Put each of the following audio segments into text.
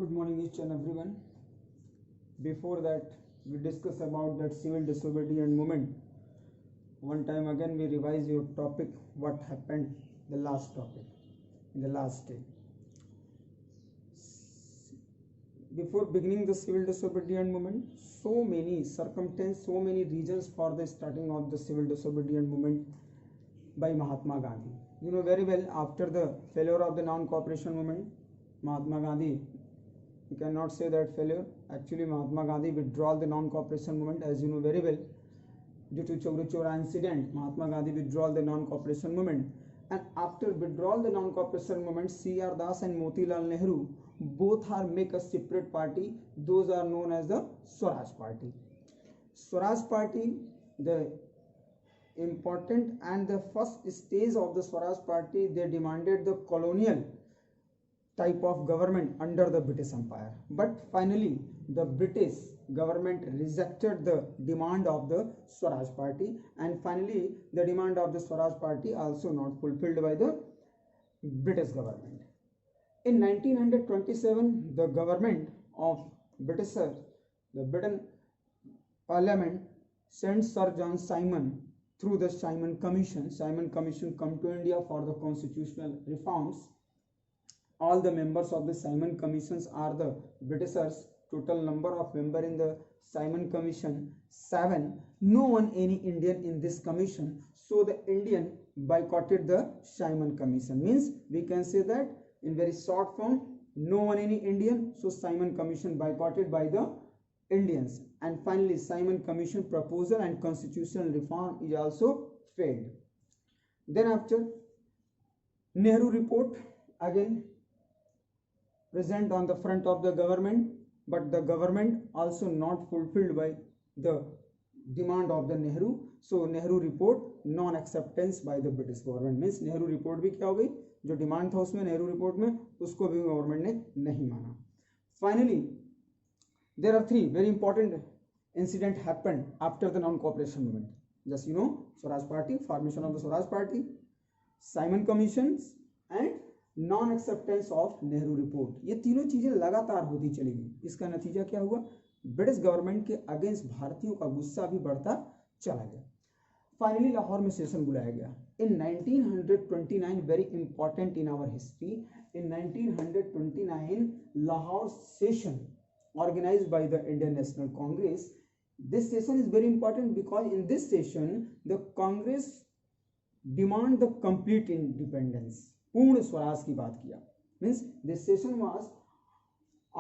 Good morning each and everyone. Before that, we discuss about that civil disobedience movement. One time again we revise your topic, what happened the last topic, in the last day. Before beginning the civil disobedience movement, so many circumstances, so many reasons for the starting of the civil disobedience movement by Mahatma Gandhi. You know very well, after the failure of the non-cooperation movement, Mahatma Gandhi, you cannot say that failure. Actually, Mahatma Gandhi withdrew the non-cooperation movement, as you know very well. Due to Chauri Chaura incident, Mahatma Gandhi withdrew the non-cooperation movement. And after withdrawal the non-cooperation movement, C.R. Das and Motilal Nehru both are make a separate party. Those are known as the Swaraj Party. Swaraj Party, the important and the first stage of the Swaraj Party, they demanded the colonial type of government under the British Empire. But finally, the British government rejected the demand of the Swaraj Party, and finally, the demand of the Swaraj Party also not fulfilled by the British government. In 1927, the government of Britishers, the Britain Parliament sent Sir John Simon through the Simon Commission. Simon Commission come to India for the constitutional reforms. All the members of the Simon Commissions are the Britishers. Total number of members in the Simon Commission 7. No one any Indian in this commission. So the Indian boycotted the Simon Commission. Means we can say that in very short form, no one any Indian. So Simon Commission boycotted by the Indians. And finally, Simon Commission proposal and constitutional reform is also failed. Then after Nehru report again present on the front of the government, but the government also not fulfilled by the demand of the Nehru. So Nehru report non acceptance by the British government. Means Nehru report भी क्या हो गई, जो demand था उसमें Nehru report में, उसको भी गवर्नमेंट ने नहीं माना. Finally, there are three very important incident happened after the non-cooperation movement. Just you know, Swaraj Party, formation of the Swaraj Party, Simon Commissions and non acceptance of Nehru report. ये तीनों चीजें लगातार होती चली गई. इसका नतीजा क्या हुआ, ब्रिटिश गवर्नमेंट के अगेंस्ट भारतीयों का गुस्सा भी बढ़ता चला गया. फाइनली लाहौर में सेशन बुलाया गया in 1929. Very important in our history. In 1929 Lahore session organized by the Indian National Congress. This session is very important because in this session the Congress demand the complete independence. पूर्ण स्वराज की बात किया. Means this session was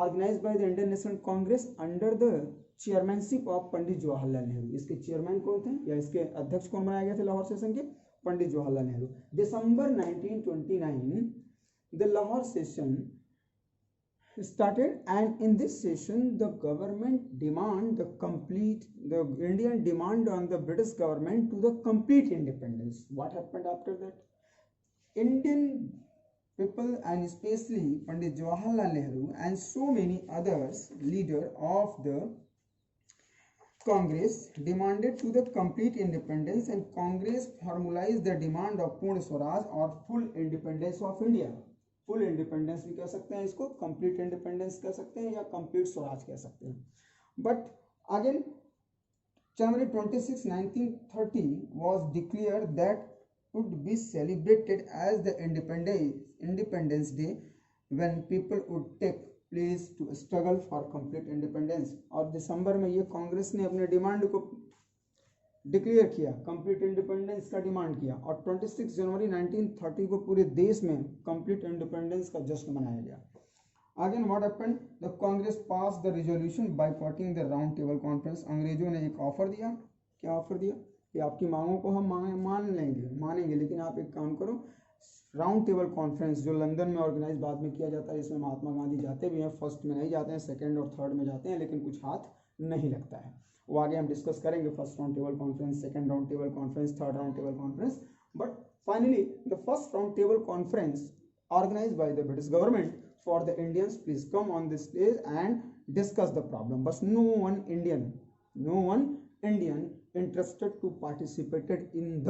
organised by the Indian National Congress under the chairmanship of Pandit Jawaharlal Nehru. इसके chairman कौन थे या इसके अध्यक्ष कौन बनाए गए थे लाहौर सेशन के, पंडित जवाहरलाल नेहरू. दिसंबर 1929 the Lahore session started, and in this session the government demand the Indian demand on the British government to the complete independence. What happened after that? Indian people and especially Pandit Jawaharlal Nehru and so many others leader of the Congress demanded to the complete independence, and Congress formalized the demand of Purna Swaraj or full independence of India. Full independence भी कह सकते हैं इसको, complete independence कह सकते हैं या complete Swaraj कह सकते हैं. But again January 26, 1930 was declared that would be celebrated as the Independence Day when people would take place to struggle for complete independence. और दिसंबर में ये कांग्रेस ने अपने डिमांड को डिक्लेयर किया, कंप्लीट इंडिपेंडेंस का डिमांड किया, और 26 जनवरी 1930 को पूरे देश में कंप्लीट इंडिपेंडेंस का जश्न मनाया गया. Again what happened, the Congress pass the resolution boycotting the round table conference. अंग्रेजों ने एक ऑफर दिया. क्या ऑफर दिया कि आपकी मांगों को हम मानेंगे, लेकिन आप एक काम करो, राउंड टेबल कॉन्फ्रेंस जो लंदन में ऑर्गेनाइज बाद में किया जाता है, इसमें महात्मा गांधी जाते भी हैं, फर्स्ट में नहीं जाते हैं, सेकेंड और थर्ड में जाते हैं, लेकिन कुछ हाथ नहीं लगता है. वो आगे हम डिस्कस करेंगे, first round table conference, second round table conference, third round table conference. But finally the first round table conference organised by the British government for the Indians, please come on this stage and discuss the problem. बस no one Indian interested to participated in the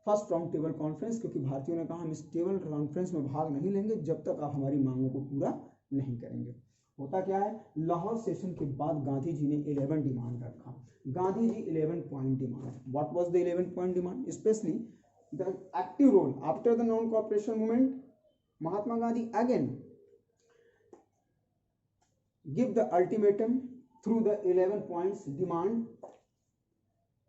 first round table conference, क्योंकि भारतीयों ने कहा हम इस table conference में भाग नहीं लेंगे जब तक आप हमारी मांगों को पूरा नहीं करेंगे. होता क्या है, लाहौर सेशन के बाद गांधी जी ने 11 डिमांड रखा। Gandhi ji 11 point demand. What was the 11 point demand? Specially the active role after the non cooperation movement, Mahatma Gandhi again give the ultimatum through the 11 points demand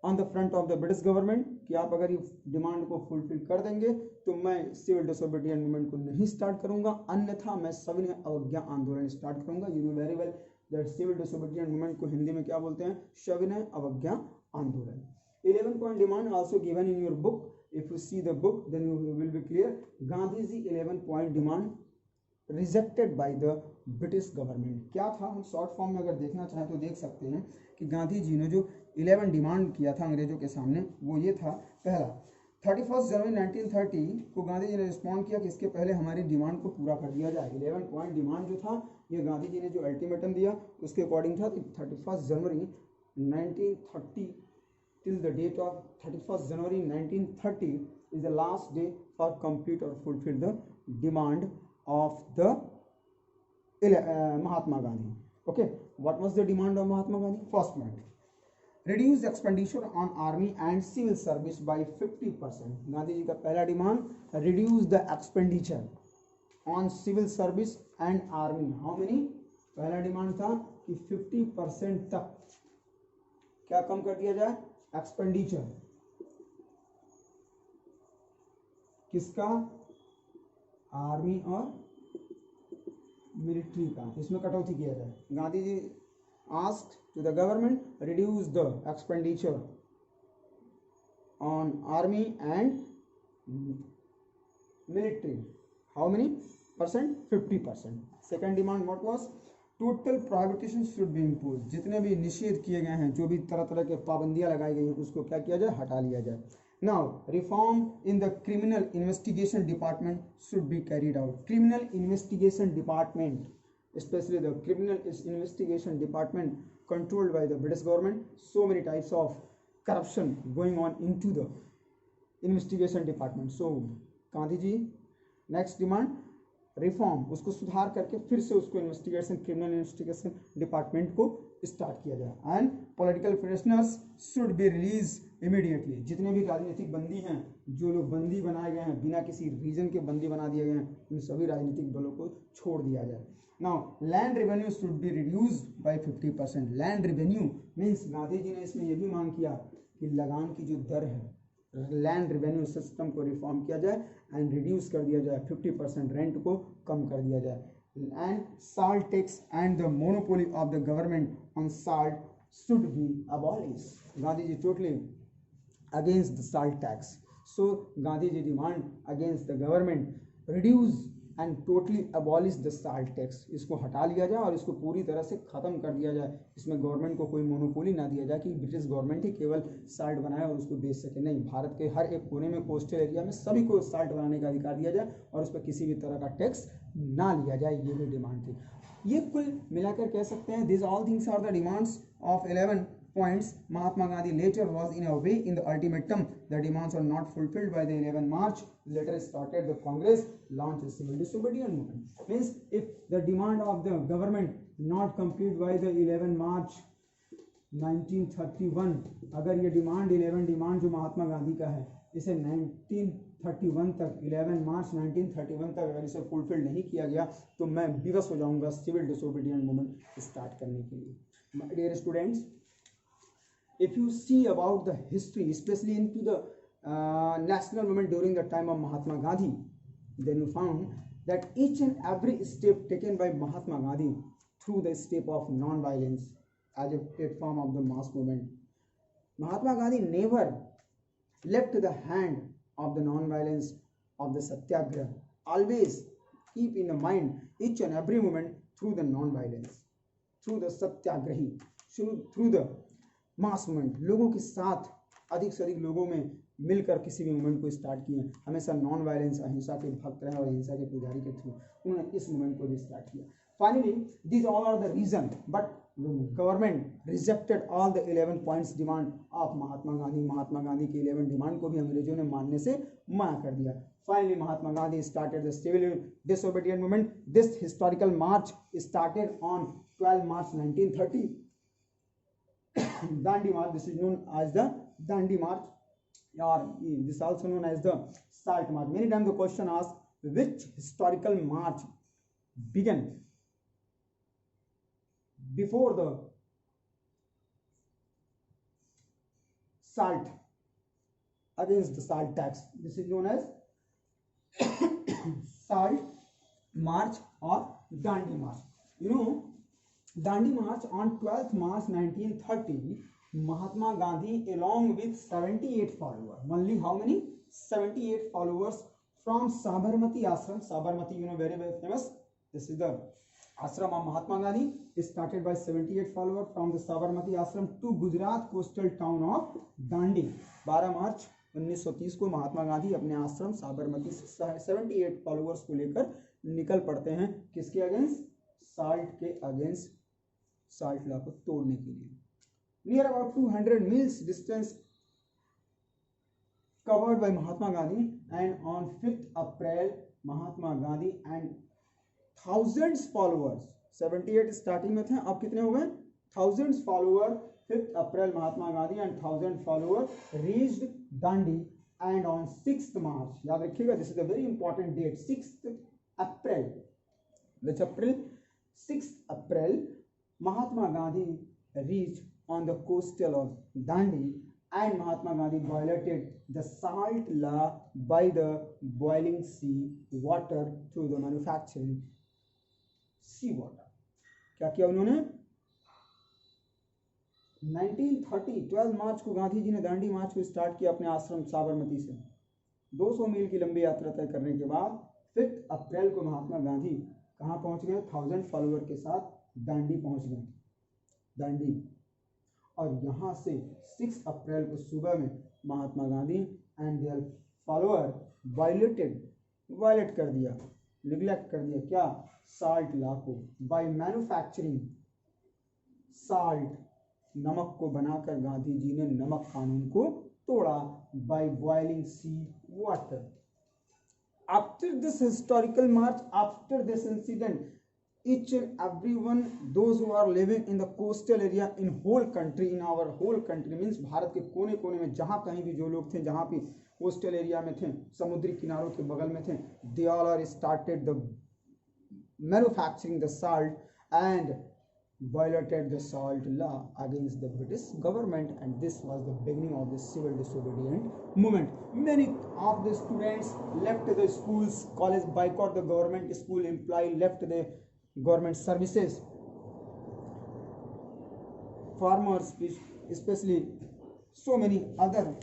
on the front of the British government कि आप अगर ये demand को fulfil कर देंगे तो मैं civil disobedient movement को नहीं स्टार्ट करूंगा, अन्यथा मैं सविनय अवज्ञा आंदोलन स्टार्ट करूंगा। You know very well that civil disobedient movement को हिंदी में क्या बोलते हैं? सविनय अवज्ञा आंदोलन। 11 point demand also given in your book. If you see the book then you will be clear. Gandhi ji 11 point demand rejected by the British government. क्या था, हम शॉर्ट फॉर्म में अगर देखना चाहें तो देख सकते हैं कि गांधी जी ने जो 11 डिमांड किया था अंग्रेजों के सामने वो ये था। पहला, 31 जनवरी 1930 को गांधी जी ने रिस्पॉन्ड किया कि इसके पहले हमारी डिमांड को पूरा कर दिया जाए। 11 पॉइंट डिमांड जो था ये गांधी जी ने जो अल्टीमेटम दिया उसके अकॉर्डिंग था कि 31 जनवरी 1930 till the date of 31st January 1930 is the last day for complete or fulfill the demand of the Mahatma Gandhi. Okay, what was the demand of Mahatma Gandhi? First point, reduce expenditure on army and civil service by 50%. Gandhi ji का पहला demand reduce the expenditure on civil service and army. How many? पहला demand था कि 50% तक क्या कम कर दिया जाए? एक्सपेंडिचर किसका? आर्मी और मिलिट्री का, इसमें कटौती किया जाए। Gandhi ji asked to the government reduce the expenditure on army and military. How many percent? 50%। Second demand what was? Total prohibition should be impose. जितने भी निषेध किए गए हैं, जो भी तरह तरह के पाबंदियां लगाई गई हैं, उसको क्या किया जाए? हटा लिया जाए। Now reform in the criminal investigation department should be carried out. Criminal investigation department, specially the criminal investigation department controlled by the British government, so many types of corruption going on into the investigation department. So Gandhi ji next demand reform, उसको सुधार करके फिर से उसको investigation, criminal investigation department को start किया जाए। And political prisoners should be release immediately. जितने भी राजनीतिक बंदी हैं, जो लोग बंदी बनाए गए हैं, बिना किसी रीजन के बंदी बना दिए गए हैं, उन सभी राजनीतिक दलों को छोड़ दिया जाए। Now land revenue should be reduce by 50%। Land revenue means Gandhi ji ने इसमें यह भी मांग किया कि लगान की जो दर है, लैंड रेवेन्यू सिस्टम को रिफॉर्म किया जाए एंड रिड्यूस कर दिया जाए, 50% रेंट को कम कर दिया जाए। And salt tax and the monopoly of the government on salt should be abolish. Gandhi ji totally against the salt tax. So Gandhi ji demand against the government reduce and totally abolish the salt tax. इसको हटा लिया जाए और इसको पूरी तरह से ख़त्म कर दिया जाए। इसमें गवर्नमेंट को कोई मोनोपोली ना दिया जाए कि ब्रिटिश गवर्नमेंट ही केवल साल्ट बनाए और उसको बेच सके। नहीं, भारत के हर एक कोने में, कोस्टल एरिया में सभी को साल्ट बनाने का अधिकार दिया जाए और उस पर किसी भी तरह का टैक्स ना लिया जाए। ये भी डिमांड थी। ये कुल मिलाकर कह सकते हैं this all things are the demands of 11 points. Mahatma Gandhi later was in a way in the ultimatum. The demands were not fulfilled by the 11 March. Later started the Congress, launched the civil disobedience movement. Means if the demand of the government not complete by the 11 March 1931, अगर ये demand 11 demand जो महात्मा गांधी का है, इसे 1931 तक 11 मार्च 1931 तक अगर इसे फुलफिल नहीं किया गया तो मैं विवश हो जाऊंगा सिविल डिसोबीडिएंट मूवमेंट स्टार्ट करने के लिए। My dear students, if you see about the history, especially into the national movement during the time of Mahatma Gandhi, then you found that each and every step taken by Mahatma Gandhi through the step of non-violence as a platform of the mass movement. Mahatma Gandhi never left the hand of the non-violence of the satyagraha. Always keep in the mind each and every moment through the non-violence, through the satyagrahi, through the mass movement. लोगों के साथ अधिक से अधिक लोगों में मिलकर किसी भी मूवमेंट को स्टार्ट किए। हमेशा नॉन वायलेंस, अहिंसा के भक्त रहे और अहिंसा के पुजारी के थ्रू उन्होंने इस मूवमेंट को भी स्टार्ट किया। Finally this all are the reason, but government rejected all the 11 points demand of Mahatma Gandhi. Mahatma Gandhi के 11 डिमांड को भी अंग्रेजों ने मानने से मना कर दिया। Finally, Mahatma Gandhi started the civil disobedient movement. This historical march started on 12 March 1930. Dandi March, this is known as the Dandi March, or this is also known as the Salt March. Many times the question asks, which historical march began before the salt, against the salt tax? This is known as Salt March or Dandi March. You know, Dandi March on 12th March 1930, Mahatma Gandhi along with 78 followers, only how many? 78 followers from Sabarmati Ashram. Sabarmati, you know, very famous. This is the ashram of Mahatma Gandhi. It started by 78 followers from the Sabarmati Ashram to Gujarat coastal town of Dandi. 12 मार्च 1930 को महात्मा गांधी अपने आश्रम साबरमती से 78 followers को लेकर निकल पड़ते हैं, किसके अगेंस्ट? साल्ट के अगेंस्ट, साल्ट लॉ को तोड़ने के लिए. Near about 200 meals distance covered by Mahatma Gandhi, and on 5th April Mahatma Gandhi and thousands followers, 78 starting में थे, अब कितने हो गए? Thousands followers. 5th April Mahatma Gandhi and 1000 followers reached Dandi, and on 6th March, याद रखिएगा, this is a very important date, 6th April. Which April? 6th April Mahatma Gandhi reached on the coastal of Dandi, and Mahatma Gandhi violated the salt law by the boiling sea water through the manufacturing sea water. क्या किया उन्होंने? 1930 12 मार्च को गांधी जी ने दांडी मार्च को start किया अपने आश्रम साबरमती से. 200 मील की लंबी यात्रा तय करने के बाद 5 अप्रैल को महात्मा गांधी कहाँ पहुंच गए? 1000 फॉलोअर के साथ दांडी पहुंच गए, दांडी. और यहाँ से 6 अप्रैल को सुबह में Mahatma Gandhi and their follower violate कर दिया, निग्लेक्ट कर दिया क्या? साल्ट लॉ को. बाय मैन्युफैक्चरिंग साल्ट, नमक को बनाकर गांधी जी ने नमक कानून को तोड़ा. By boiling sea water. After this historical march, after this incident, each and everyone, those who are living in the coastal area in whole country, in our whole country means Bharat के कोने कोने में जहाँ कहीं भी जो लोग थे, जहाँ भी कोस्टल एरिया में थे, समुद्री किनारों के बगल में थे, they all are started the manufacturing the salt and violated the salt law against the British government, and this was the beginning of the civil disobedient movement. Many of the students left the schools, college, boycott the government, school employee left the government services. Farmers, especially so many other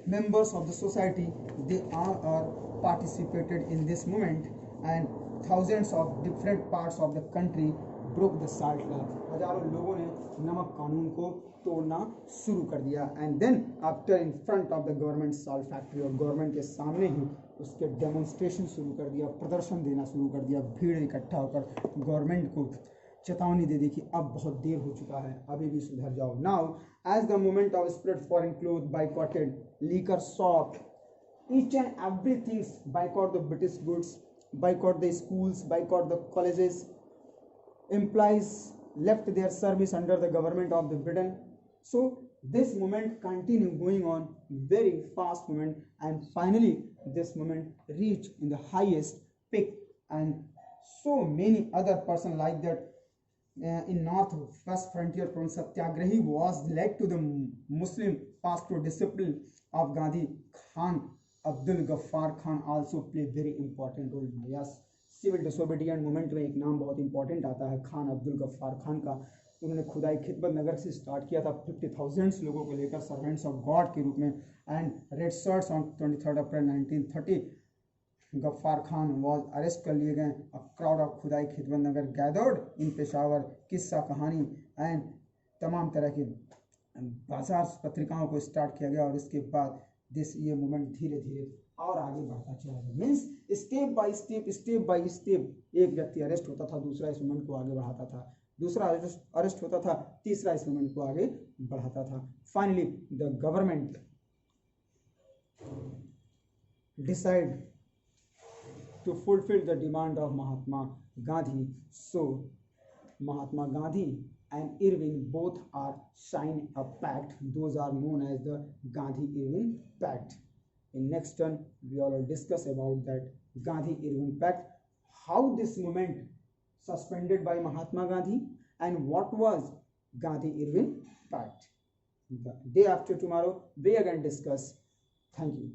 members of the society, they all are participated in this movement, and thousands of different parts of the country broke the salt law. हजारों लोगों ने नमक कानून को तोड़ना शुरू कर दिया. And then after in front of the government salt factory, और गवर्नमेंट के सामने ही उसके डेमोन्स्ट्रेशन शुरू कर दिया, प्रदर्शन देना शुरू कर दिया. भीड़ इकट्ठा होकर गवर्नमेंट को चेतावनी दे दी कि अब बहुत देर हो चुका है, अभी भी सुधर जाओ. Now as the movement of spread foreign cloth, boycotted liquor shop, each and everything, boycott the British goods, boycott the schools, boycott the colleges. Employees left their service under the government of the Britain. So this movement continued going on, very fast movement, and finally this movement reached in the highest peak, and so many other person like that in northwest frontier province Satyagrahi was led to the Muslim pastoral disciple of Gandhi. Khan Abdul Ghaffar Khan also played very important role. Yes, civil disobedient movement में एक नाम बहुत important आता है खान अब्दुल गफ्फार खान का. उन्होंने खुदाई खिदमत नगर से स्टार्ट किया था 50,000 लोगों को लेकर सर्वेंट्स ऑफ गॉड के रूप में. And red shirts on 23 April 1930 Gaffar Khan was arrest कर लिए गए. अ क्राउड ऑफ खुदाई खिदमत नगर गैदर्ड इन पेशावर. किस्सा कहानी एंड तमाम तरह की बाजार पत्रिकाओं को स्टार्ट किया गया, और इसके बाद ये मूवमेंट धीरे धीरे और आगे बढ़ता चला गया. मीन्स स्टेप बाय स्टेप एक व्यक्ति अरेस्ट होता था, दूसरा इस मूवमेंट को आगे बढ़ाता था, दूसरा अरेस्ट होता था, तीसरा इस मूवमेंट को आगे बढ़ाता था. Finally the government decide to fulfill the demand of Mahatma Gandhi. So Mahatma Gandhi and Irving both are sign a pact. Those are known as the Gandhi-Irving Pact. In next turn, we will discuss about that Gandhi-Irving Pact, how this movement suspended by Mahatma Gandhi, and what was Gandhi-Irving Pact. The day after tomorrow, we again discuss. Thank you.